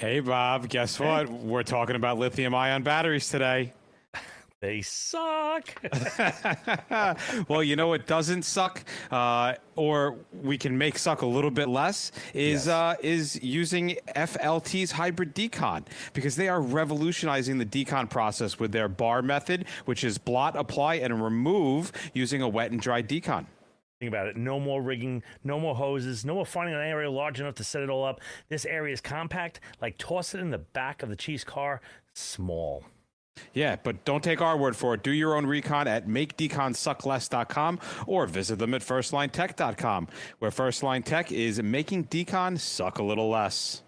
Hey, Bob, guess what? We're talking about lithium-ion batteries today. They suck. Well, you know what doesn't suck, or we can make suck a little bit less, is using FLT's hybrid decon, because they are revolutionizing the decon process with their bar method, which is blot, apply, and remove using a wet and dry decon. Think about it. No more rigging, no more hoses, no more finding an area large enough to set it all up. This area is compact. Like, toss it in the back of the Chiefs car. Small. Yeah, but don't take our word for it. Do your own recon at makedeconsuckless.com or visit them at firstlinetech.com, where First Line Tech is making decon suck a little less.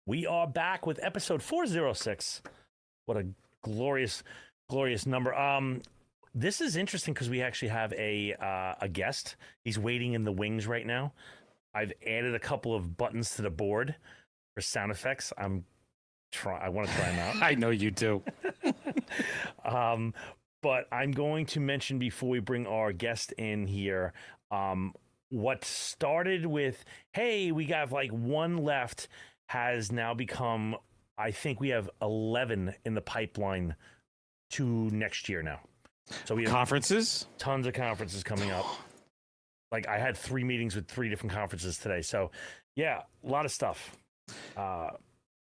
We are back with episode 406. What a glorious, glorious number. This is interesting because we actually have a guest. He's waiting in the wings right now. I've added a couple of buttons to the board for sound effects. I want to try them out. I know you do. But I'm going to mention before we bring our guest in here, what started with, hey, we got like one left, has now become, I think we have 11 in the pipeline to next year now. So we have conferences? Tons of conferences coming up. Like, I had 3 meetings with 3 different conferences today. So yeah, a lot of stuff.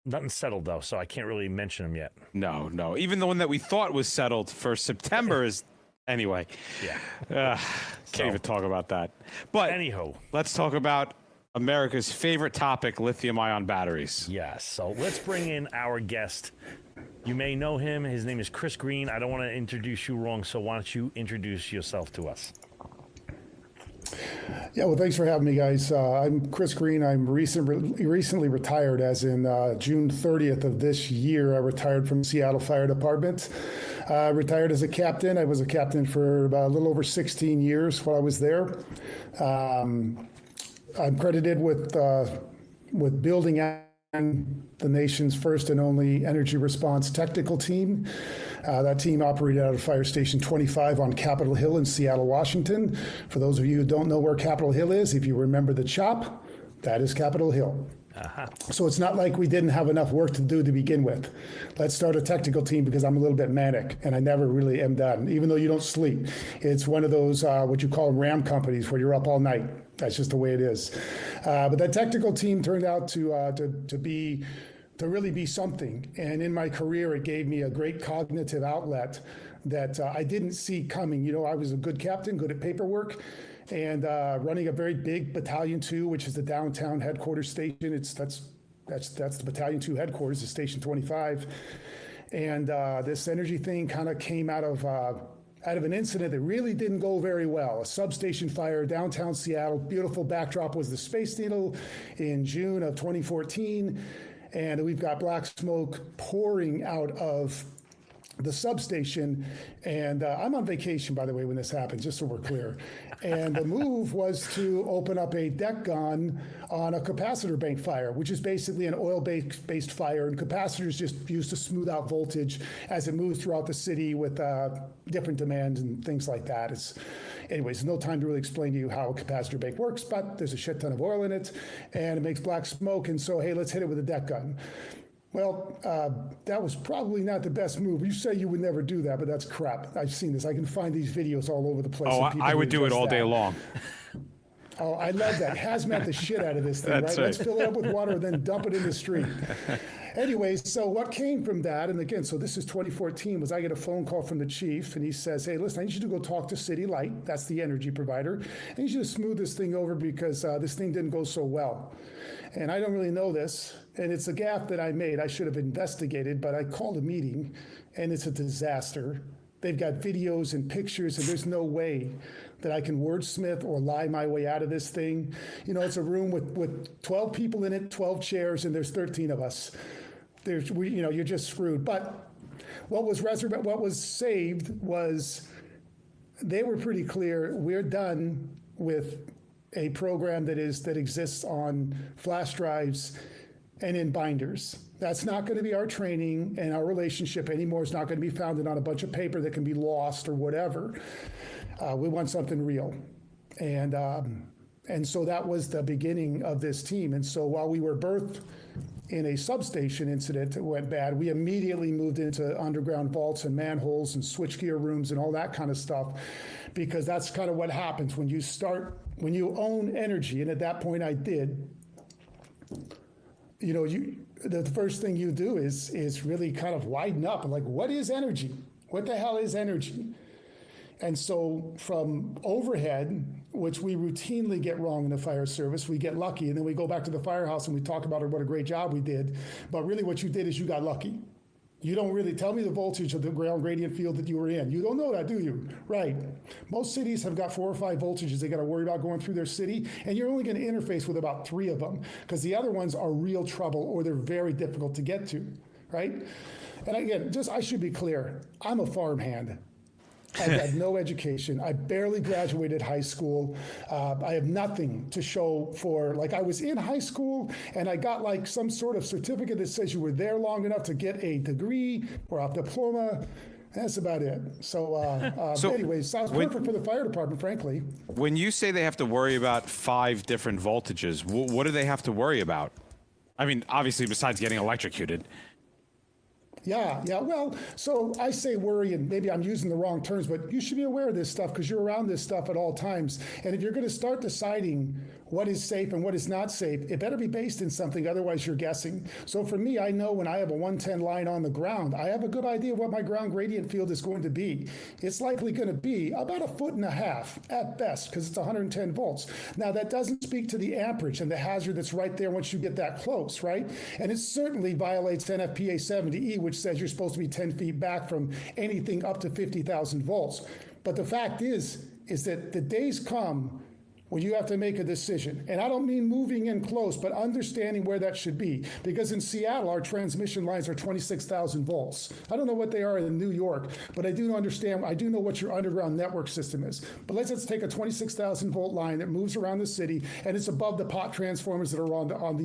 Nothing settled though, so I can't really mention them yet. No. Even the one that we thought was settled for September is anyway. Yeah. Can't even talk about that. But anyhow, let's talk about America's favorite topic, lithium-ion batteries. Yes. So let's bring in our guest. You may know him. His name is Chris Greene. I don't want to introduce you wrong, so why don't you introduce yourself to us? Yeah, well, thanks for having me, guys. I'm Chris Greene. I'm recently retired, as in June 30th of this year. I retired from Seattle Fire Department. Retired as a captain. I was a captain for a little over 16 years while I was there. I'm credited with building the nation's first and only energy response technical team. That team operated out of Fire Station 25 on Capitol Hill in Seattle, Washington. For those of you who don't know where Capitol Hill is, if you remember the CHOP, that is Capitol Hill. So it's not like we didn't have enough work to do to begin with. Let's start a technical team, because I'm a little bit manic and I never really am done, even though you don't sleep. It's one of those, what you call RAM companies, where you're up all night. That's just the way it is. But that technical team turned out to really be something. And in my career, it gave me a great cognitive outlet that I didn't see coming. You know, I was a good captain, good at paperwork, and running a very big Battalion 2, which is the downtown headquarters station. That's the Battalion 2 headquarters, is Station 25. And this energy thing kind of came out of an incident that really didn't go very well. A substation fire, downtown Seattle. Beautiful backdrop was the Space Needle in June of 2014. And we've got black smoke pouring out of the substation. And I'm on vacation, by the way, when this happened, just so we're clear. And the move was to open up a deck gun on a capacitor bank fire, which is basically an oil-based fire. And capacitors just used to smooth out voltage as it moves throughout the city with different demands and things like that. Anyways, no time to really explain to you how a capacitor bank works, but there's a shit ton of oil in it, and it makes black smoke. And so, hey, let's hit it with a deck gun. Well, that was probably not the best move. You say you would never do that, but that's crap. I've seen this. I can find these videos all over the place. Oh, I would do it all day long. Oh, I love that. Hazmat the shit out of this thing, right? Let's fill it up with water, then dump it in the street. Anyways, so what came from that, and again, so this is 2014, was I get a phone call from the chief, and he says, hey, listen, I need you to go talk to City Light, that's the energy provider. I need you to smooth this thing over, because this thing didn't go so well. And I don't really know this, and it's a gaffe that I made. I should have investigated, but I called a meeting, and it's a disaster. They've got videos and pictures, and there's no way that I can wordsmith or lie my way out of this thing. You know, it's a room with 12 people in it, 12 chairs, and there's 13 of us. You're just screwed. But what was saved was, they were pretty clear, we're done with a program that exists on flash drives and in binders. That's not going to be our training, and our relationship anymore is not going to be founded on a bunch of paper that can be lost or whatever. We want something real. And so that was the beginning of this team. And so while we were birthed in a substation incident that went bad, we immediately moved into underground vaults and manholes and switchgear rooms and all that kind of stuff, because that's kind of what happens when you own energy. And at that point I did. The first thing you do is really kind of widen up and like, what is energy? What the hell is energy? And so from overhead, which we routinely get wrong in the fire service, we get lucky, and then we go back to the firehouse and we talk about what a great job we did. But really what you did is you got lucky. You don't really tell me the voltage of the ground gradient field that you were in. You don't know that, do you? Right. Most cities have got 4 or 5 voltages they got to worry about going through their city, and you're only going to interface with about 3 of them, because the other ones are real trouble or they're very difficult to get to, right? And again, I should be clear, I'm a farmhand. I've had no education. I barely graduated high school. I have nothing to show for, like, I was in high school and I got like some sort of certificate that says you were there long enough to get a degree or a diploma. That's about it. So anyways, sounds perfect for the fire department, frankly. When you say they have to worry about 5 different voltages, what do they have to worry about? I mean, obviously, besides getting electrocuted. Yeah. Well, so I say worry, and maybe I'm using the wrong terms, but you should be aware of this stuff because you're around this stuff at all times. And if you're going to start deciding what is safe and what is not safe, it better be based in something, otherwise you're guessing. So for me, I know when I have a 110 line on the ground, I have a good idea of what my ground gradient field is going to be. It's likely going to be about 1.5 feet at best, because it's 110 volts. Now, that doesn't speak to the amperage and the hazard that's right there once you get that close, right? And it certainly violates NFPA 70E, which says you're supposed to be 10 feet back from anything up to 50,000 volts. But the fact is that the days come when you have to make a decision. And I don't mean moving in close, but understanding where that should be. Because in Seattle, our transmission lines are 26,000 volts. I don't know what they are in New York, but I do know what your underground network system is. But let's take a 26,000 volt line that moves around the city, and it's above the pot transformers that are on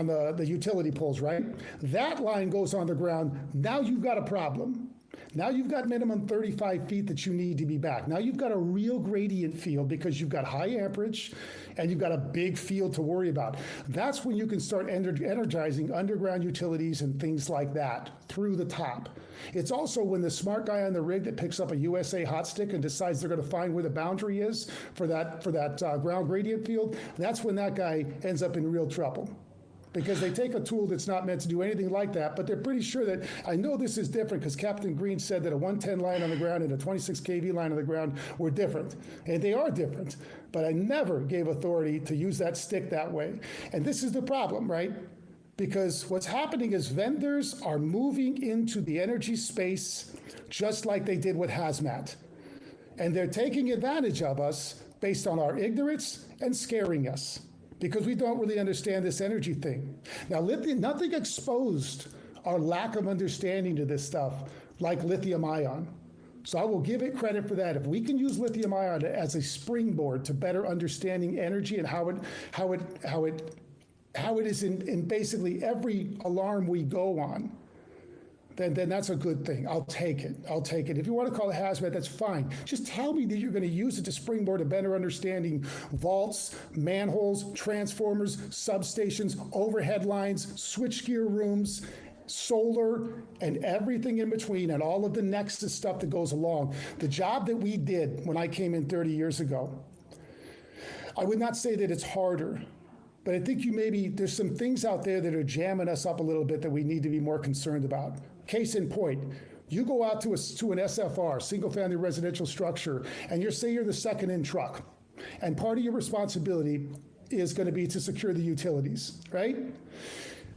the utility poles, right? That line goes on the ground. Now you've got a problem. Now you've got minimum 35 feet that you need to be back. Now you've got a real gradient field because you've got high amperage and you've got a big field to worry about. That's when you can start energizing underground utilities and things like that through the top. It's also when the smart guy on the rig that picks up a USA hot stick and decides they're going to find where the boundary is for that ground gradient field, that's when that guy ends up in real trouble. Because they take a tool that's not meant to do anything like that, but they're pretty sure that, I know this is different because Captain Greene said that a 110 line on the ground and a 26 kV line on the ground were different. And they are different, but I never gave authority to use that stick that way. And this is the problem, right? Because what's happening is vendors are moving into the energy space just like they did with hazmat. And they're taking advantage of us based on our ignorance and scaring us, because we don't really understand this energy thing. Now, nothing exposed our lack of understanding to this stuff like lithium ion. So I will give it credit for that. If we can use lithium ion as a springboard to better understanding energy and how it is in basically every alarm we go on, then that's a good thing. I'll take it. If you want to call it hazmat, that's fine. Just tell me that you're going to use it to springboard a better understanding vaults, manholes, transformers, substations, overhead lines, switchgear rooms, solar, and everything in between, and all of the nexus stuff that goes along. The job that we did when I came in 30 years ago, I would not say that it's harder, but I think there's some things out there that are jamming us up a little bit that we need to be more concerned about. Case in point, you go out to an SFR, single-family residential structure, and you're the second in truck. And part of your responsibility is going to be to secure the utilities, right?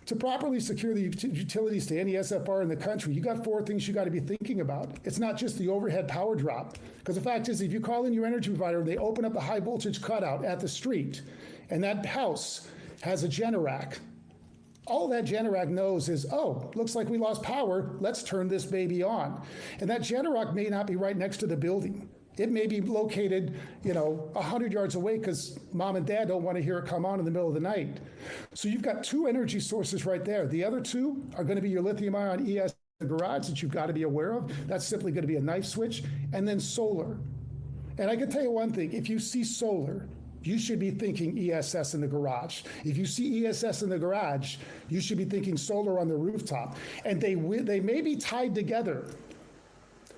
To properly secure the utilities to any SFR in the country, you got 4 things you got to be thinking about. It's not just the overhead power drop. Because the fact is, if you call in your energy provider and they open up a high voltage cutout at the street, and that house has a Generac, all that Generac knows is, oh, looks like we lost power, let's turn this baby on. And that Generac may not be right next to the building. It may be located, 100 yards away because mom and dad don't want to hear it come on in the middle of the night. So you've got two energy sources right there. The other two are going to be your lithium-ion ES in the garage that you've got to be aware of. That's simply going to be a knife switch, and then solar. And I can tell you one thing, if you see solar, you should be thinking ESS in the garage. If you see ESS in the garage, you should be thinking solar on the rooftop. And they may be tied together.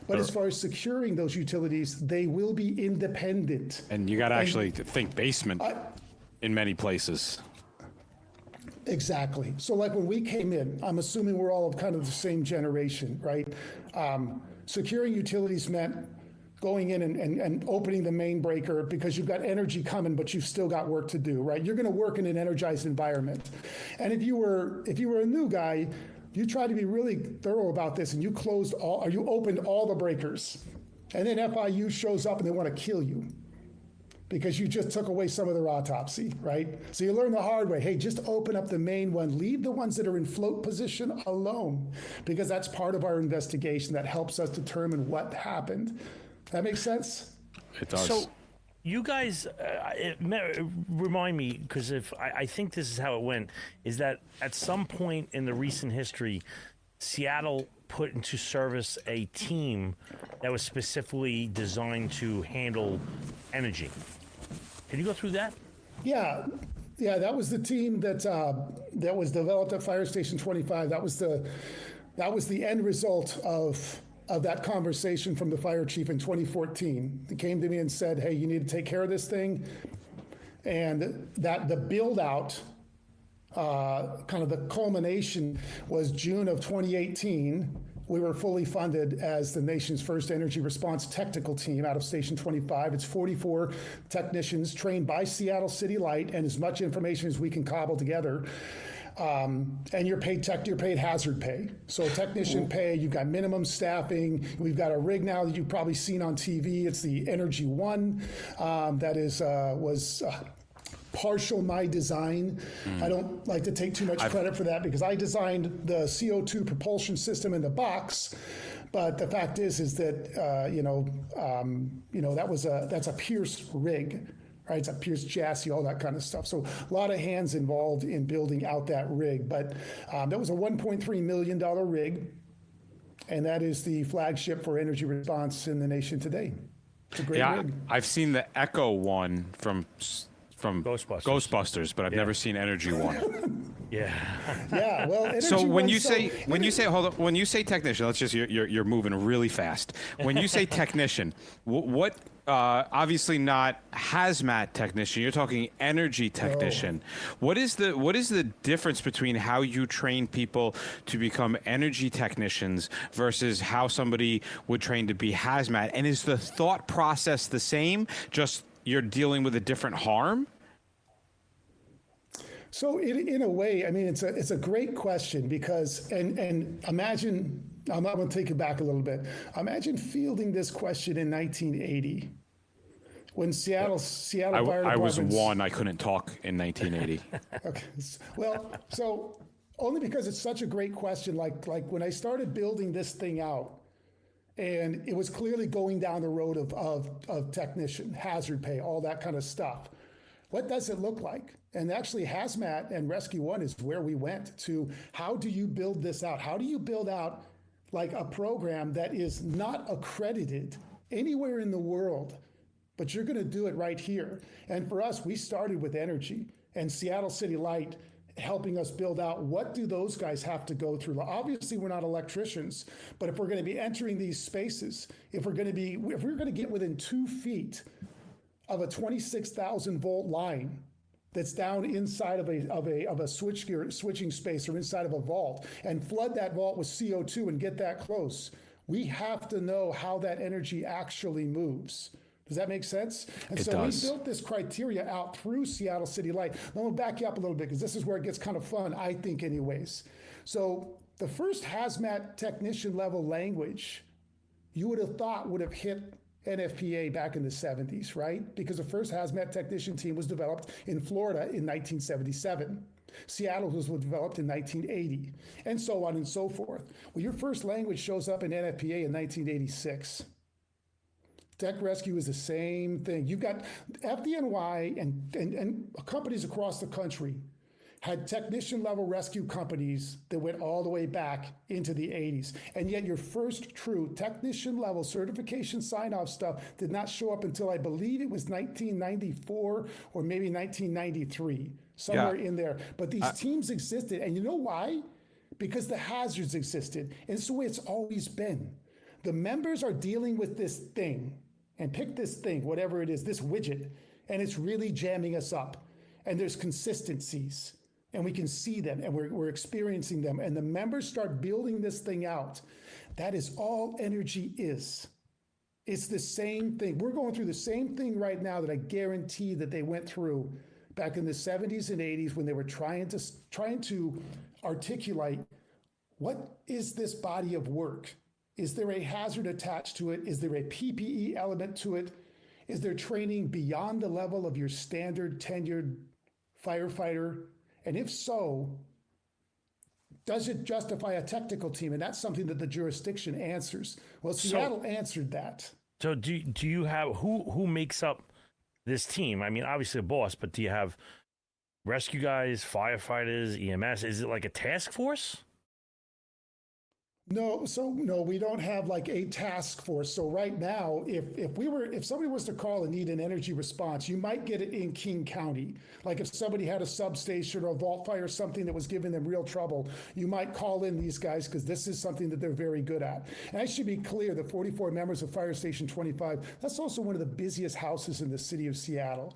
But as far as securing those utilities, they will be independent. And you got to actually think basement in many places. Exactly. So like when we came in, I'm assuming we're all of kind of the same generation, right? Securing utilities meant going in and opening the main breaker because you've got energy coming, but you've still got work to do, right? You're going to work in an energized environment. And if you were a new guy, you tried to be really thorough about this and you opened all the breakers. And then FIU shows up and they want to kill you because you just took away some of their autopsy, right? So you learn the hard way. Hey, just open up the main one. Leave the ones that are in float position alone because that's part of our investigation that helps us determine what happened. That makes sense? It does. So you guys, remind me, because if I think this is how it went, is that at some point in the recent history, Seattle put into service a team that was specifically designed to handle energy. Can you go through that? Yeah, that was the team that was developed at Fire Station 25. That was the end result of that conversation from the fire chief in 2014. He came to me and said, hey, you need to take care of this thing. And that the build out, kind of the culmination was June of 2018. We were fully funded as the nation's first energy response technical team out of Station 25. It's 44 technicians trained by Seattle City Light and as much information as we can cobble together. And you're paid hazard pay. So technician pay, you've got minimum staffing. We've got a rig now that you've probably seen on TV. It's the Energy One that was partial my design. I don't like to take too much credit for that because I designed the CO2 propulsion system in the box. But the fact is that that's a Pierce rig. Right, it's a Pierce chassis, all that kind of stuff. So a lot of hands involved in building out that rig. But that was a $1.3 million rig, and that is the flagship for energy response in the nation today. It's a great rig. I've seen the Echo one from Ghostbusters, but I've never seen Energy One. Yeah. Well, Energy so when One, you say technician, let's just you're moving really fast. When you say technician, what? Obviously not hazmat technician. You're talking energy technician. What is the difference between how you train people to become energy technicians versus how somebody would train to be hazmat? And is the thought process the same? Just you're dealing with a different harm? So in a way, I mean, it's a great question because and imagine. I'm going to take it back a little bit. Imagine fielding this question in 1980 when Seattle Fire Department. I was one. I couldn't talk in 1980. Okay. Well, so only because it's such a great question. Like when I started building this thing out, and it was clearly going down the road of technician, hazard pay, all that kind of stuff. What does it look like? And actually, Hazmat and Rescue One is where we went to. How do you build this out? How do you build out like a program that is not accredited anywhere in the world, but you're going to do it right here? And for us, we started with energy and Seattle City Light helping us build out what do those guys have to go through. Obviously, we're not electricians, but if we're going to be entering these spaces, if we're going to get within 2 feet of a 26,000 volt line that's down inside of a switching space or inside of a vault and flood that vault with CO2 and get that close, we have to know how that energy actually moves. Does that make sense? And so we built this criteria out through Seattle City Light. Now, I'm going to back you up a little bit because this is where it gets kind of fun, I think anyways. So the first hazmat technician level language you would have thought would have hit NFPA back in the 70s, right? Because the first hazmat technician team was developed in Florida in 1977. Seattle was developed in 1980, and so on and so forth. Well, your first language shows up in NFPA in 1986. Tech rescue is the same thing. You've got FDNY and companies across the country had technician level rescue companies that went all the way back into the 80s. And yet your first true technician level certification sign off stuff did not show up until I believe it was 1994 or maybe 1993, somewhere in there. But these teams existed. And you know why? Because the hazards existed. And it's the way it's always been. The members are dealing with this thing, and pick this thing, whatever it is, this widget, and it's really jamming us up. And there's consistencies. And we can see them, and we're experiencing them. And the members start building this thing out. That is all energy is. It's the same thing. We're going through the same thing right now that I guarantee that they went through back in the 70s and 80s when they were trying to articulate, what is this body of work? Is there a hazard attached to it? Is there a PPE element to it? Is there training beyond the level of your standard tenured firefighter? And if so, does it justify a technical team? And that's something that the jurisdiction answers. Well, Seattle answered that. So do you have, who makes up this team? I mean, obviously a boss, but do you have rescue guys, firefighters, EMS? Is it like a task force? No, we don't have like a task force. So right now, if somebody was to call and need an energy response, you might get it in King County. Like if somebody had a substation or a vault fire or something that was giving them real trouble, you might call in these guys because this is something that they're very good at. And I should be clear, the 44 members of Fire Station 25, that's also one of the busiest houses in the city of Seattle.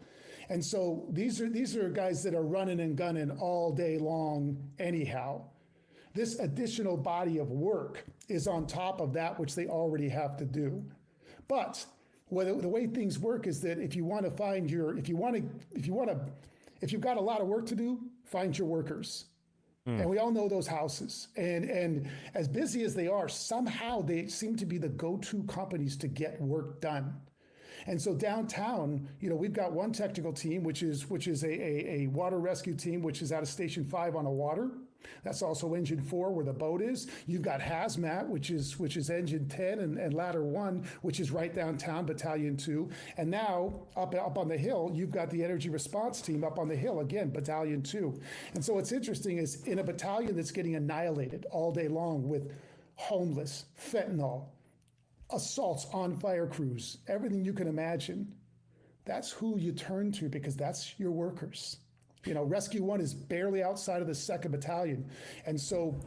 And so these are guys that are running and gunning all day long anyhow. This additional body of work is on top of that which they already have to do. But the way things work is that if you've got a lot of work to do, find your workers. And we all know those houses. And as busy as they are, somehow they seem to be the go-to companies to get work done. And so downtown, we've got one technical team, which is a water rescue team, which is out of Station 5 on a water. That's also Engine 4 where the boat is. You've got Hazmat, which is Engine 10 and Ladder 1, which is right downtown, Battalion 2. And now up on the hill, you've got the Energy Response Team up on the hill, again, Battalion 2. And so what's interesting is in a battalion that's getting annihilated all day long with homeless, fentanyl, assaults on fire crews, everything you can imagine, that's who you turn to because that's your workers. Rescue 1 is barely outside of the 2nd Battalion. And so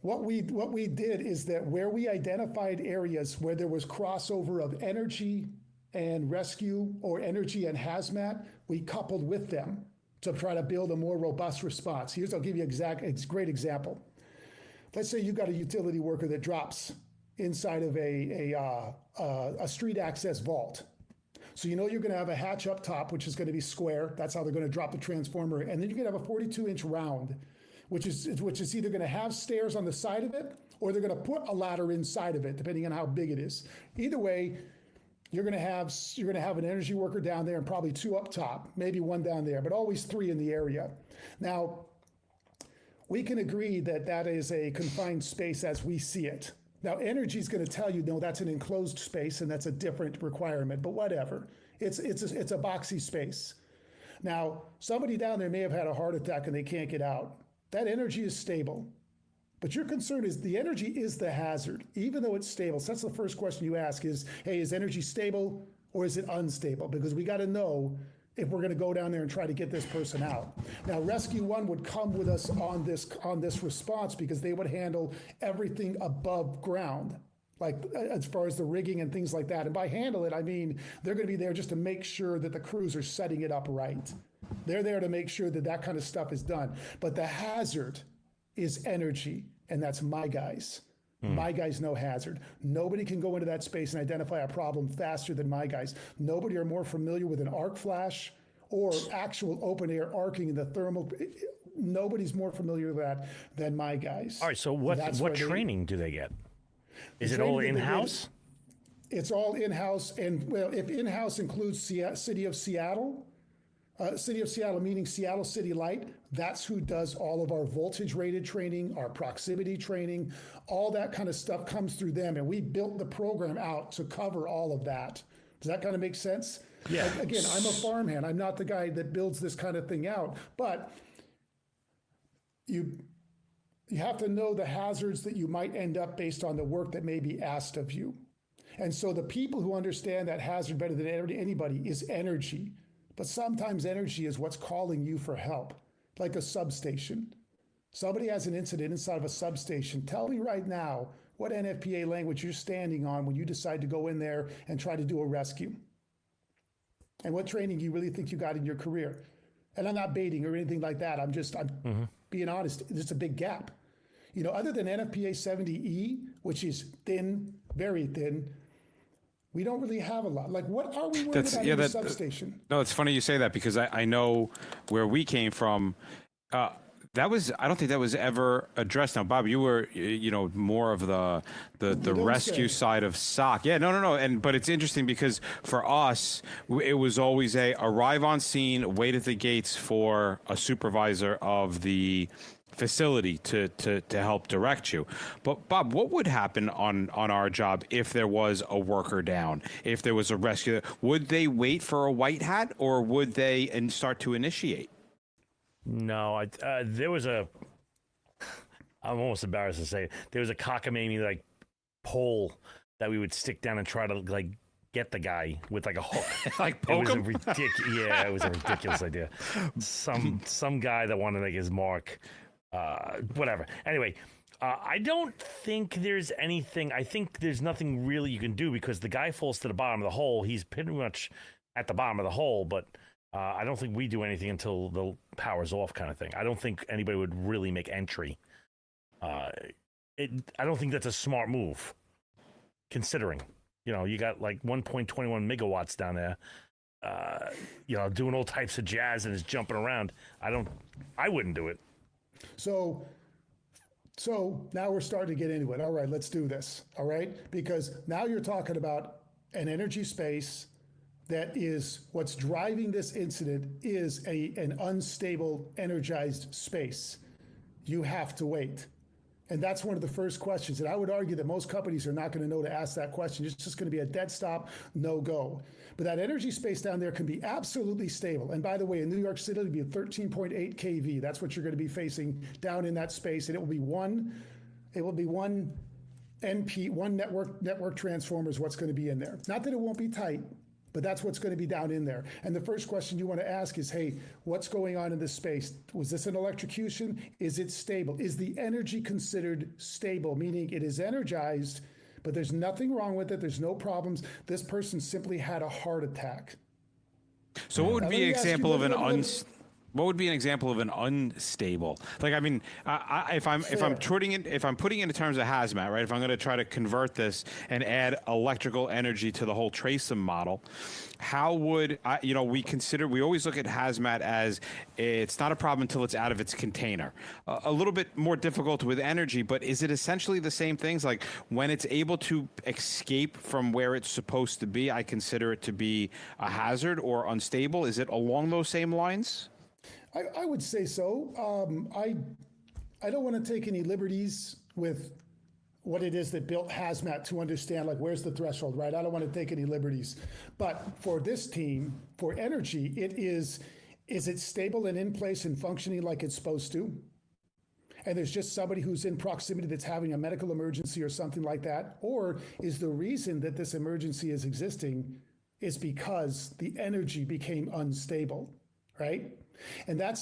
what we did is that where we identified areas where there was crossover of energy and rescue or energy and hazmat, we coupled with them to try to build a more robust response. I'll give you a great example. Let's say you've got a utility worker that drops inside of a street access vault. So you're going to have a hatch up top, which is going to be square. That's how they're going to drop the transformer. And then you're going to have a 42-inch round, which is either going to have stairs on the side of it or they're going to put a ladder inside of it, depending on how big it is. Either way, you're going to have an energy worker down there and probably 2 up top, maybe 1 down there, but always 3 in the area. Now, we can agree that that is a confined space as we see it. Now, energy is going to tell you, no, that's an enclosed space and that's a different requirement, but whatever. It's a boxy space. Now, somebody down there may have had a heart attack and they can't get out. That energy is stable. But your concern is the energy is the hazard, even though it's stable. So that's the first question you ask is, hey, is energy stable or is it unstable? Because we got to know if we're going to go down there and try to get this person out. Now, Rescue 1 would come with us on this response because they would handle everything above ground, like as far as the rigging and things like that. And by handle it, I mean they're going to be there just to make sure that the crews are setting it up right. They're there to make sure that that kind of stuff is done. But the hazard is energy, and that's my guys. My guys know hazard. Nobody can go into that space and identify a problem faster than my guys. Nobody are more familiar with an arc flash or actual open air arcing in the thermal. Nobody's more familiar with that than my guys. All right, so what training do they get? Is it all in-house? It's all in-house, and well, if in-house includes City of Seattle, City of Seattle, meaning Seattle City Light. That's who does all of our voltage rated training, our proximity training, all that kind of stuff comes through them. And we built the program out to cover all of that. Does that kind of make sense? Yeah. Again, I'm a farmhand. I'm not the guy that builds this kind of thing out. But you have to know the hazards that you might end up based on the work that may be asked of you. And so the people who understand that hazard better than anybody is energy. But sometimes energy is what's calling you for help, like a substation. Somebody has an incident inside of a substation. Tell me right now what NFPA language you're standing on when you decide to go in there and try to do a rescue. And what training you really think you got in your career. And I'm not baiting or anything like that. I'm being honest. There's a big gap. You know, other than NFPA 70E, which is thin, very thin, we don't really have a lot. Like, what are we worried about in the substation? No, it's funny you say that because I know where we came from. I don't think that was ever addressed. Now, Bob, you were, more of the rescue side of SOC. Yeah, no. But it's interesting because for us, it was always arrive on scene, wait at the gates for a supervisor of the facility to help direct you. But Bob, what would happen on our job if there was a worker down, if there was a rescue? Would they wait for a white hat or would they start to initiate? No, there was I'm almost embarrassed to say, there was a cockamamie pole that we would stick down and try to get the guy with a hook. Like poke him? It was a ridiculous idea. Some guy that wanted to make his mark. Whatever. Anyway, I don't think there's anything. I think there's nothing really you can do because the guy falls to the bottom of the hole. He's pretty much at the bottom of the hole, but I don't think we do anything until the power's off, kind of thing. I don't think anybody would really make entry. I don't think that's a smart move, considering you got 1.21 megawatts down there. Doing all types of jazz and is jumping around. I wouldn't do it. So now we're starting to get into it. All right, let's do this. All right, because now you're talking about an energy space that is what's driving this incident is an unstable, energized space. You have to wait. And that's one of the first questions. And I would argue that most companies are not going to know to ask that question. It's just going to be a dead stop, no go. But that energy space down there can be absolutely stable. And by the way, in New York City, it'll be a 13.8 kV. That's what you're going to be facing down in that space. And it will be one NP, one network transformer is what's going to be in there. Not that it won't be tight, but that's what's going to be down in there. And the first question you want to ask is, hey, what's going on in this space? Was this an electrocution? Is it stable? Is the energy considered stable, meaning it is energized, but there's nothing wrong with it. There's no problems. This person simply had a heart attack. So what would be an example of what would be an example of an unstable? If I'm putting it into terms of hazmat, right? If I'm going to try to convert this and add electrical energy to the whole TRACEM model, how would we always look at hazmat as it's not a problem until it's out of its container. A little bit more difficult with energy, but is it essentially the same things? Like when it's able to escape from where it's supposed to be, I consider it to be a hazard or unstable. Is it along those same lines? I would say so. I don't want to take any liberties with what it is that built hazmat to understand where's the threshold, right? I don't want to take any liberties. But for this team, for energy, is it stable and in place and functioning like it's supposed to? And there's just somebody who's in proximity that's having a medical emergency or something like that? Or is the reason that this emergency is existing is because the energy became unstable, right? And that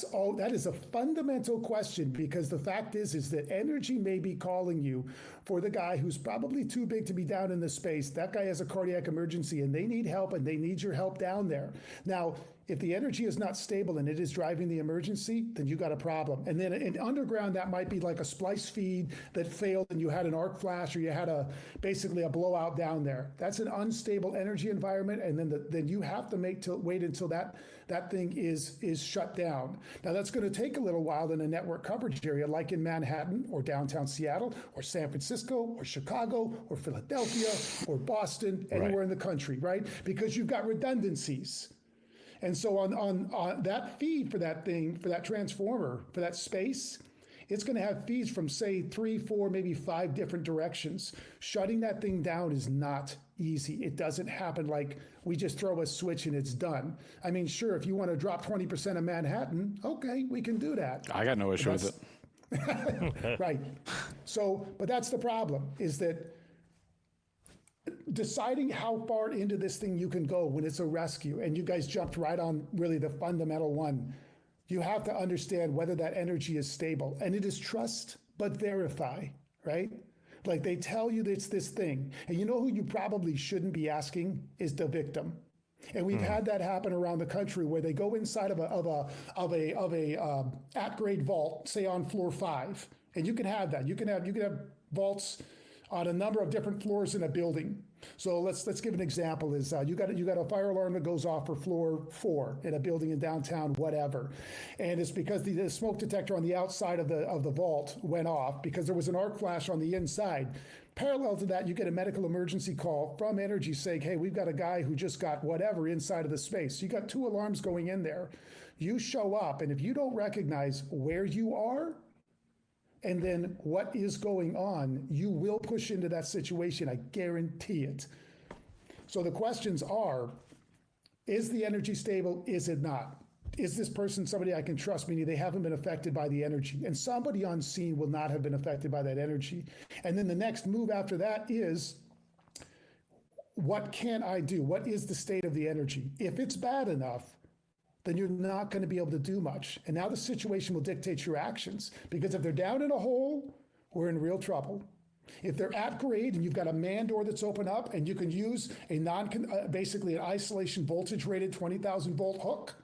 is a fundamental question, because the fact is that energy may be calling you for the guy who's probably too big to be down in the space. That guy has a cardiac emergency and they need help and they need your help down there. Now, if the energy is not stable and it is driving the emergency, then you got a problem. And then in underground, that might be like a splice feed that failed and you had an arc flash or you had basically a blowout down there. That's an unstable energy environment. And then you have to wait until that thing is shut down. Now that's going to take a little while in a network coverage area like in Manhattan or downtown Seattle or San Francisco or Chicago or Philadelphia or Boston, anywhere in the country, right? Because you've got redundancies. And so on that feed for that thing, for that transformer, for that space, it's going to have feeds from, say, 3, 4, maybe 5 different directions. Shutting that thing down is not easy. It doesn't happen like we just throw a switch and it's done. I mean, sure, if you want to drop 20% of Manhattan, okay, we can do that. I got no issue with it. Right. So, but that's the problem, is that deciding how far into this thing you can go when it's a rescue, and you guys jumped right on really the fundamental one. You have to understand whether that energy is stable. And it is trust, but verify, right? Like they tell you that it's this thing. And you know who you probably shouldn't be asking is the victim. And we've had that happen around the country where they go inside of a at-grade vault, say on floor 5. And you can have that. You can have vaults on a number of different floors in a building. So let's give an example. Is you got a fire alarm that goes off for floor 4 in a building in downtown, whatever, and it's because the smoke detector on the outside of the vault went off because there was an arc flash on the inside. Parallel to that, you get a medical emergency call from Energy saying, "Hey, we've got a guy who just got whatever inside of the space." You got 2 alarms going in there. You show up, and if you don't recognize where you are and then what is going on, you will push into that situation. I guarantee it. So the questions are, is the energy stable? Is it not? Is this person somebody I can trust, meaning they haven't been affected by the energy? And somebody on scene will not have been affected by that energy. And then the next move after that is, what can I do? What is the state of the energy? If it's bad enough, then you're not going to be able to do much. And now the situation will dictate your actions. Because if they're down in a hole, we're in real trouble. If they're at grade and you've got a man door that's open up and you can use a basically an isolation voltage rated 20,000 volt hook,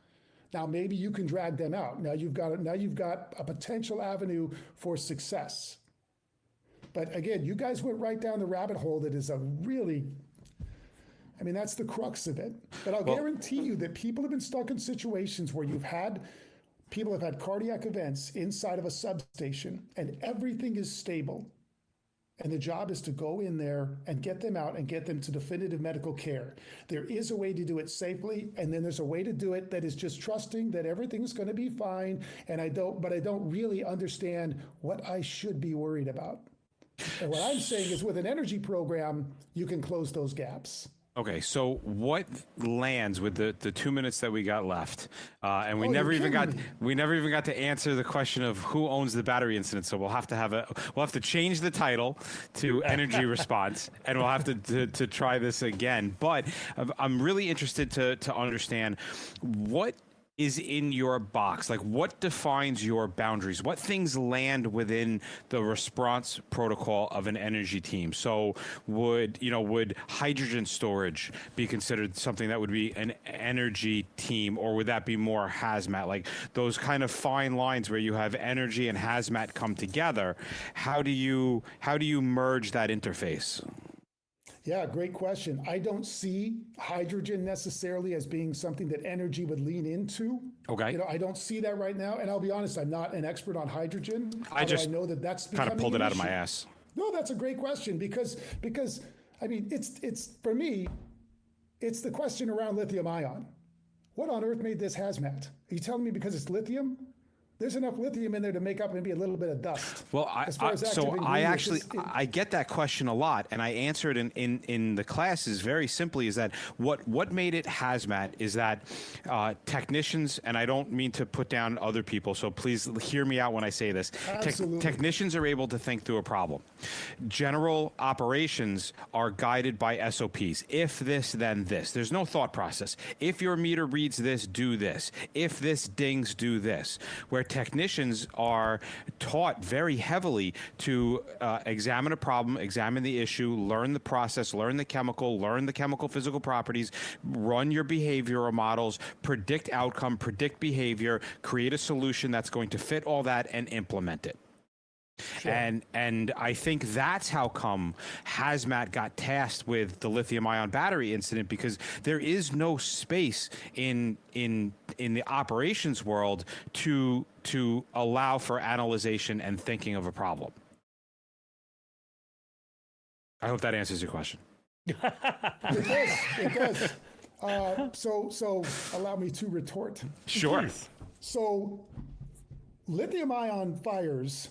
now maybe you can drag them out. Now you've got a potential avenue for success. But again, you guys went right down the rabbit hole that is a really, I mean, that's the crux of it. But I'll guarantee you that people have been stuck in situations where people have had cardiac events inside of a substation and everything is stable. And the job is to go in there and get them out and get them to definitive medical care. There is a way to do it safely, and then there's a way to do it that is just trusting that everything's going to be fine. And I don't really understand what I should be worried about. And what I'm saying is, with an energy program, you can close those gaps. Okay, so what lands with the 2 minutes that we got left, and we never even got to answer the question of who owns the battery incident. So we'll have to change the title to energy response, and we'll have to try this again. But I'm really interested to understand what is in your box. Like, what defines your boundaries? What things land within the response protocol of an energy team? So would hydrogen storage be considered something that would be an energy team, or would that be more hazmat? Like those kind of fine lines where you have energy and hazmat come together. How do you merge that interface? Yeah, great question. I don't see hydrogen necessarily as being something that energy would lean into. Okay. I don't see that right now. And I'll be honest, I'm not an expert on hydrogen. I know that's kind of pulled it out of my ass. No, that's a great question because I mean, it's for me, it's the question around lithium ion. What on earth made this hazmat? Are you telling me because it's lithium? There's enough lithium in there to make up maybe a little bit of dust. Well, I get that question a lot, and I answer it in the classes very simply. Is that what made it hazmat? Is that technicians, and I don't mean to put down other people, so please hear me out when I say this. Technicians are able to think through a problem. General operations are guided by SOPs. If this, then this. There's no thought process. If your meter reads this, do this. If this dings, do this. Where technicians are taught very heavily to examine a problem, examine the issue, learn the process, learn the chemical physical properties, run your behavioral models, predict outcome, predict behavior, create a solution that's going to fit all that, and implement it. Sure. And I think that's how come hazmat got tasked with the lithium-ion battery incident, because there is no space in the operations world to allow for analyzation and thinking of a problem. I hope that answers your question. It does. So allow me to retort. Sure. Please. So lithium-ion batteries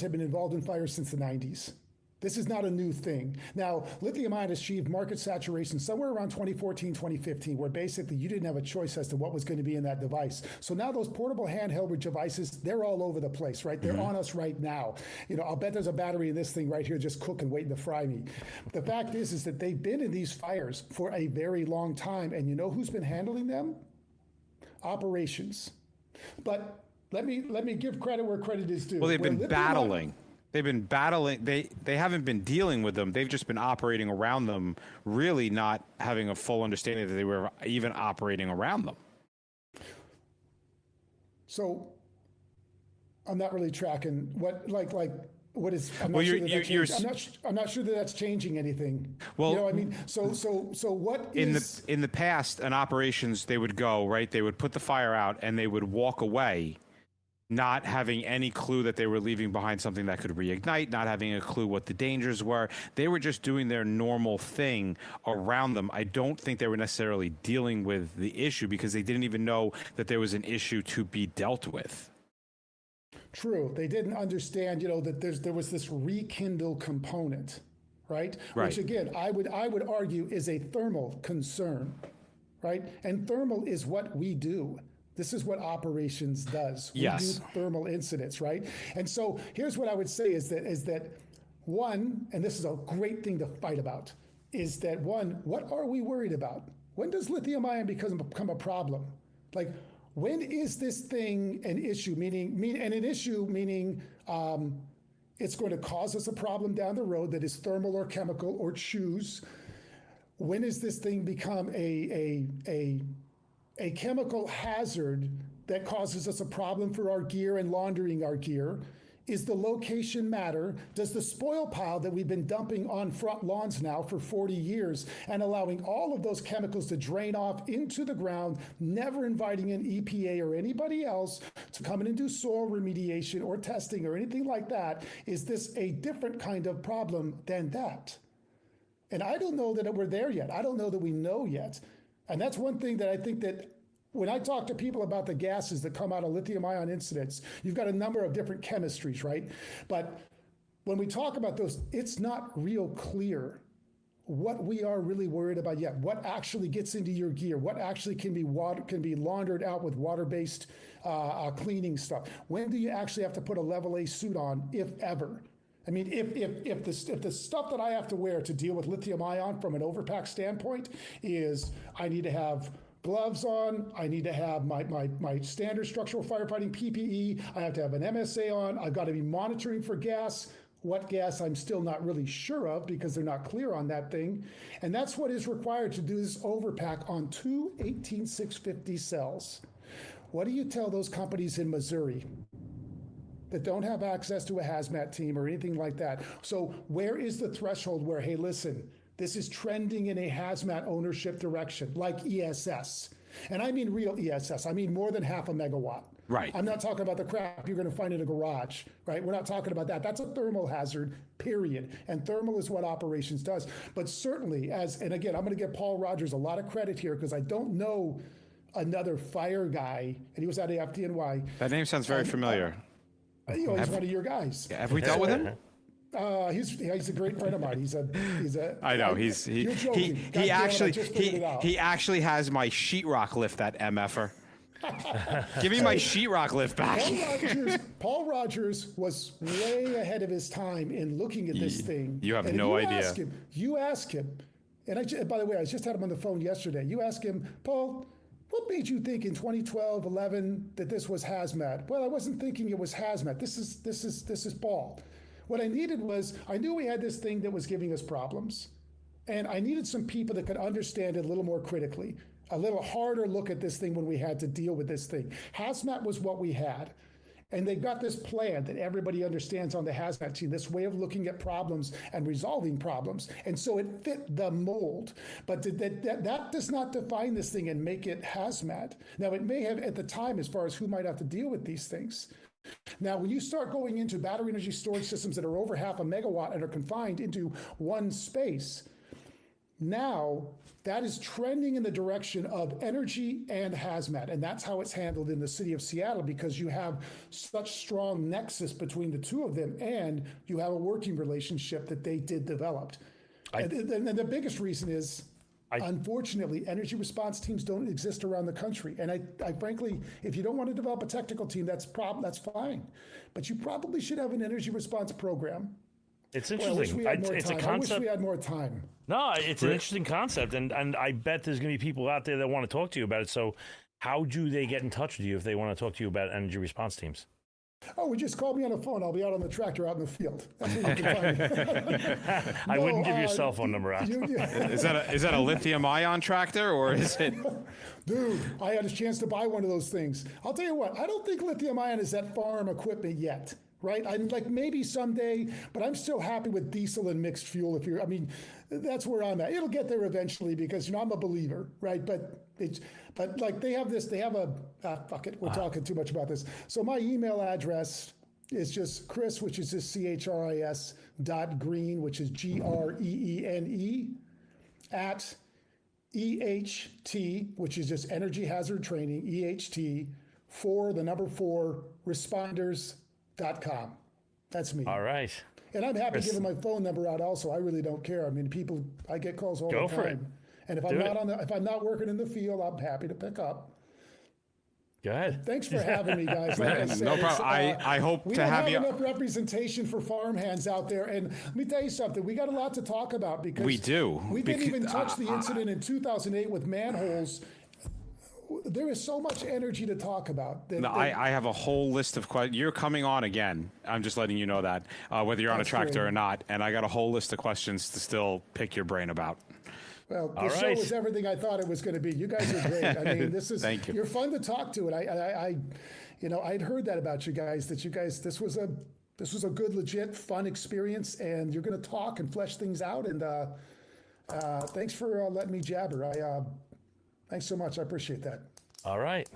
have been involved in fires since the 90s. This is not a new thing. Now, lithium-ion achieved market saturation somewhere around 2014, 2015, where basically you didn't have a choice as to what was going to be in that device. So now those portable handheld devices, they're all over the place, right? They're on us right now. I'll bet there's a battery in this thing right here just cooking, waiting to fry me. The fact is that they've been in these fires for a very long time, and you know who's been handling them? Operations. But let me give credit where credit is due. Well, they've been battling. They've been battling. They haven't been dealing with them. They've just been operating around them, really not having a full understanding that they were even operating around them. So I'm not really tracking what is. I'm not Well, sure I'm not sure that that's changing anything. Well, I mean, so what is in the past, in operations, they would go right. They would put the fire out and they would walk away, not having any clue that they were leaving behind something that could reignite, not having a clue what the dangers were. They were just doing their normal thing around them. I don't think they were necessarily dealing with the issue because they didn't even know that there was an issue to be dealt with. True. They didn't understand, that there was this rekindle component, right? Right. Which again, I would argue is a thermal concern, right? And thermal is what we do. This is what operations does. We Yes. do thermal incidents, right? And so here's what I would say is that one, and this is a great thing to fight about, is that one, what are we worried about? When does lithium ion become a problem? Like, when is this thing an issue? Meaning it's going to cause us a problem down the road that is thermal or chemical or choose. When does this thing become a chemical hazard that causes us a problem for our gear and laundering our gear? Is the location matter? Does the spoil pile that we've been dumping on front lawns now for 40 years and allowing all of those chemicals to drain off into the ground, never inviting in EPA or anybody else to come in and do soil remediation or testing or anything like that, is this a different kind of problem than that? And I don't know that we're there yet. I don't know that we know yet. And that's one thing that I think that when I talk to people about the gases that come out of lithium-ion incidents, you've got a number of different chemistries, right? But when we talk about those, it's not real clear what we are really worried about yet. What actually gets into your gear? What actually can be laundered out with water-based cleaning stuff? When do you actually have to put a level A suit on, if ever? I mean, if the stuff that I have to wear to deal with lithium ion from an overpack standpoint is I need to have gloves on, I need to have my standard structural firefighting PPE, I have to have an MSA on, I've got to be monitoring for gas. What gas I'm still not really sure of because they're not clear on that thing. And that's what is required to do this overpack on two 18650 cells. What do you tell those companies in Missouri that don't have access to a hazmat team or anything like that? So where is the threshold where, hey, listen, this is trending in a hazmat ownership direction, like ESS. And I mean real ESS. I mean more than half a megawatt. Right. I'm not talking about the crap you're going to find in a garage, right? We're not talking about that. That's a thermal hazard, period. And thermal is what operations does. But certainly, and again, I'm going to give Paul Rogers a lot of credit here because I don't know another fire guy, and he was at FDNY. That name sounds very familiar. He's one of your guys. Have we dealt with him? He's a great friend of mine. He's a. I know He actually has my sheetrock lift. That mf'er. Give me my sheetrock lift back. Paul Rogers was way ahead of his time in looking at this thing. You have no idea. You ask him, and by the way, I just had him on the phone yesterday. You ask him, Paul, what made you think in 2012, 11 that this was hazmat? Well, I wasn't thinking it was hazmat. This is Paul. What I needed was, I knew we had this thing that was giving us problems. And I needed some people that could understand it a little more critically, a little harder look at this thing when we had to deal with this thing. Hazmat was what we had. And they've got this plan that everybody understands on the hazmat team, this way of looking at problems and resolving problems. And so it fit the mold. But that does not define this thing and make it hazmat. Now, it may have at the time as far as who might have to deal with these things. Now, when you start going into battery energy storage systems that are over half a megawatt and are confined into one space, Now, that is trending in the direction of energy and hazmat. And that's how it's handled in the city of Seattle, because you have such strong nexus between the two of them, and you have a working relationship that they did develop. And the biggest reason is, unfortunately, energy response teams don't exist around the country. And I frankly, if you don't want to develop a technical team, that's fine. But you probably should have an energy response program. It's Boy, I wish interesting. we had more It's a time. I concept. wish we had more time. No, it's an interesting concept, and I bet there's going to be people out there that want to talk to you about it. So, how do they get in touch with you if they want to talk to you about energy response teams? Oh, just call me on the phone. I'll be out on the tractor out in the field. That's where you can find me. I wouldn't give your cell phone number out. Is that a lithium ion tractor, or is it? Dude, I had a chance to buy one of those things. I'll tell you what, I don't think lithium ion is that farm equipment yet. Right? I'm like, maybe someday, but I'm still happy with diesel and mixed fuel. That's where I'm at. It'll get there eventually, because, I'm a believer, right? But like they have fuck it. We're talking too much about this. So my email address is just Chris, which is just CHRIS .greene, which is GREENE at EHT, which is just Energy Hazard Training, EHT, 4 responders.com. That's me. All right. And I'm happy giving my phone number out also. I really don't care. I mean, I get calls all the time. Go for it. And if I'm not working in the field, I'm happy to pick up. Go ahead. Thanks for having me, guys. Like I said, No problem. I hope to have you. We don't have enough representation for farmhands out there. And let me tell you something. We got a lot to talk about, because We do. We didn't even touch the incident in 2008 with manholes. There is so much energy to talk about. I have a whole list of questions. You're coming on again. I'm just letting you know that, whether you're on a tractor or not. And I got a whole list of questions to still pick your brain about. Well, the show was everything I thought it was going to be. You guys are great. I mean, Thank you. You're fun to talk to, and I'd heard that about you guys. That this was a good, legit, fun experience, and you're going to talk and flesh things out. And thanks for letting me jabber. Thanks so much. I appreciate that. All right.